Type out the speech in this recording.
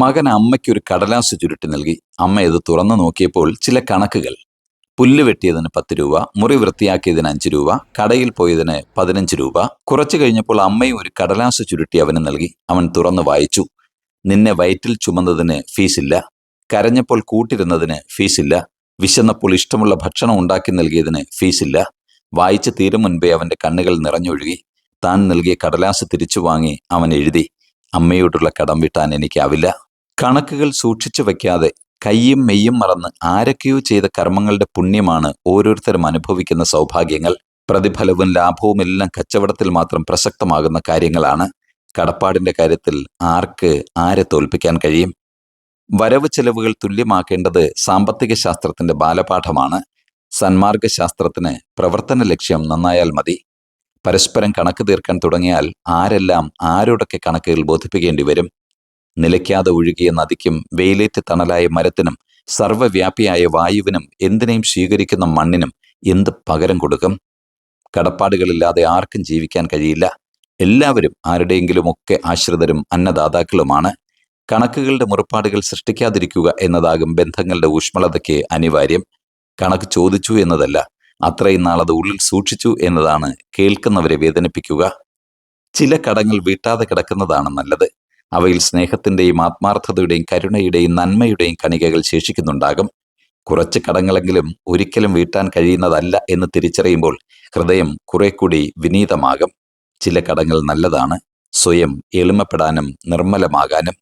മകൻ അമ്മയ്ക്കൊരു കടലാസ് ചുരുട്ടി നൽകി. അമ്മ ഇത് തുറന്നു നോക്കിയപ്പോൾ ചില കണക്കുകൾ. പുല്ല് വെട്ടിയതിന് 10 രൂപ, മുറി വൃത്തിയാക്കിയതിന് 5 രൂപ, കടയിൽ പോയതിന് 15 രൂപ. കുറച്ചു കഴിഞ്ഞപ്പോൾ അമ്മയും ഒരു കടലാസ് ചുരുട്ടി അവന് നൽകി. അവൻ തുറന്നു വായിച്ചു. നിന്നെ വയറ്റിൽ ചുമന്നതിന് ഫീസില്ല, കരഞ്ഞപ്പോൾ കൂട്ടിരുന്നതിന് ഫീസില്ല, വിശന്നപ്പോൾ ഇഷ്ടമുള്ള ഭക്ഷണം ഉണ്ടാക്കി നൽകിയതിന് ഫീസില്ല. വായിച്ചു തീരും മുൻപേ അവന്റെ കണ്ണുകൾ നിറഞ്ഞൊഴുകി. താൻ നൽകിയ കടലാസ് തിരിച്ചു വാങ്ങി അവൻ എഴുതി, അമ്മയോടുള്ള കടം വീട്ടാൻ എനിക്കാവില്ല. കണക്കുകൾ സൂക്ഷിച്ചു വയ്ക്കാതെ കയ്യും മെയ്യും മറന്ന് ആരൊക്കെയോ ചെയ്ത കർമ്മങ്ങളുടെ പുണ്യമാണ് ഓരോരുത്തരും അനുഭവിക്കുന്ന സൗഭാഗ്യങ്ങൾ. പ്രതിഫലവും ലാഭവും എല്ലാം കച്ചവടത്തിൽ മാത്രം പ്രസക്തമാകുന്ന കാര്യങ്ങളാണ്. കടപ്പാടിന്റെ കാര്യത്തിൽ ആർക്ക് ആരെ തോൽപ്പിക്കാൻ കഴിയും? വരവ് ചെലവുകൾ തുല്യമാക്കേണ്ടത് സാമ്പത്തിക ശാസ്ത്രത്തിന്റെ ബാലപാഠമാണ്. സന്മാർഗശാസ്ത്രത്തിന് പ്രവർത്തന ലക്ഷ്യം നന്നായാൽ മതി. പരസ്പരം കണക്ക് തീർക്കാൻ തുടങ്ങിയാൽ ആരെല്ലാം ആരോടൊക്കെ കണക്കുകൾ ബോധിപ്പിക്കേണ്ടി വരും? നിലയ്ക്കാതെ ഒഴുകിയ നദിക്കും വെയിലേറ്റ് തണലായ മരത്തിനും സർവ്വവ്യാപിയായ വായുവിനും എന്തിനേയും സ്വീകരിക്കുന്ന മണ്ണിനും എന്ത് പകരം കൊടുക്കും? കടപ്പാടുകളില്ലാതെ ആർക്കും ജീവിക്കാൻ കഴിയില്ല. എല്ലാവരും ആരുടെയെങ്കിലുമൊക്കെ ആശ്രിതരും അന്നദാതാക്കളുമാണ്. കണക്കുകളുടെ മുറപ്പാടുകൾ സൃഷ്ടിക്കാതിരിക്കുക എന്നതാകും ബന്ധങ്ങളുടെ ഊഷ്മളതയ്ക്ക് അനിവാര്യം. കണക്ക് ചോദിച്ചു എന്നതല്ല, അത്രയും നാളത് ഉള്ളിൽ സൂക്ഷിച്ചു എന്നതാണ് കേൾക്കുന്നവരെ വേദനിപ്പിക്കുക. ചില കടങ്ങൾ വീട്ടാതെ കിടക്കുന്നതാണ് നല്ലത്. അവയിൽ സ്നേഹത്തിന്റെയും ആത്മാർത്ഥതയുടെയും കരുണയുടെയും നന്മയുടെയും കണികകൾ ശേഷിക്കുന്നുണ്ടാകും. കുറച്ച് കടങ്ങളെങ്കിലും ഒരിക്കലും വീട്ടാൻ കഴിയുന്നതല്ല എന്ന് തിരിച്ചറിയുമ്പോൾ ഹൃദയം കുറെ കൂടി വിനീതമാകും. ചില കടങ്ങൾ നല്ലതാണ്, സ്വയം എളിമപ്പെടാനും നിർമ്മലമാകാനും.